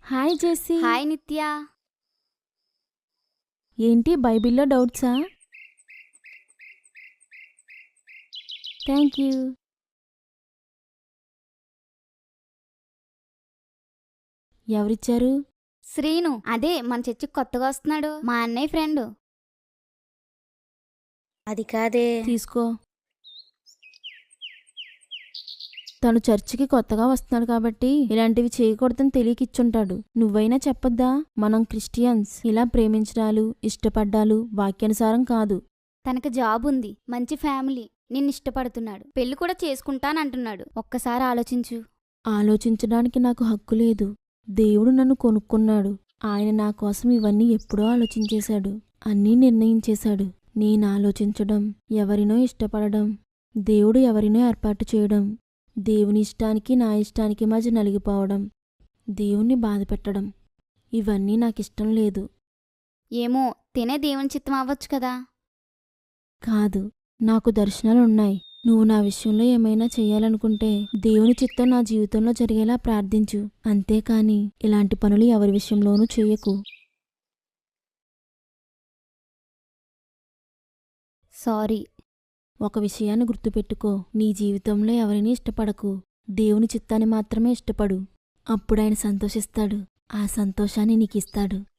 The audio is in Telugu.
Hi Jessie. హాయ్ నిత్య. ఏంటి బైబిల్లో డౌట్సా? Thank you. ఎవరిచ్చారు? శ్రీను, అదే మన చర్చికి కొత్తగా వస్తున్నాడు, మా అన్నయ్య ఫ్రెండ్. అది కాదే. తీసుకో. తను చర్చికి కొత్తగా వస్తున్నాడు కాబట్టి ఇలాంటివి చేయకూడదని తెలియకిచ్చుంటాడు. నువ్వైనా చెప్పొద్దా? మనం క్రిస్టియన్స్ ఇలా ప్రేమించడాలు, ఇష్టపడ్డాలు వాక్యానుసారం కాదు. తనకు జాబ్ ఉంది, మంచి ఫ్యామిలీ, నిన్ను ఇష్టపడుతున్నాడు, పెళ్లి కూడా చేసుకుంటానంటున్నాడు. ఒక్కసారి ఆలోచించు. ఆలోచించడానికి నాకు హక్కు లేదు. దేవుడు నన్ను కొనుక్కున్నాడు. ఆయన నా కోసం ఇవన్నీ ఎప్పుడో ఆలోచించేశాడు, అన్నీ నిర్ణయించేశాడు. నేను ఆలోచించడం, ఎవరినో ఇష్టపడడం, దేవుడు ఎవరినో ఏర్పాటు చేయడం, దేవుని ఇష్టానికి నా ఇష్టానికి మధ్య నలిగిపోవడం, దేవుణ్ణి బాధపెట్టడం, ఇవన్నీ నాకిష్టం లేదు. ఏమో, తినే దేవుని చిత్తం అవ్వచ్చు కదా. కాదు, నాకు దర్శనాలున్నాయి. నువ్వు నా విషయంలో ఏమైనా చెయ్యాలనుకుంటే దేవుని చిత్తం నా జీవితంలో జరిగేలా ప్రార్థించు. అంతేకాని ఇలాంటి పనులు ఎవరి విషయంలోనూ చెయ్యకు. సారీ. ఒక విషయాన్ని గుర్తుపెట్టుకో, నీ జీవితంలో ఎవరినీ ఇష్టపడకు. దేవుని చిత్తాన్ని మాత్రమే ఇష్టపడు. అప్పుడాయన సంతోషిస్తాడు. ఆ సంతోషాన్ని నీకిస్తాడు.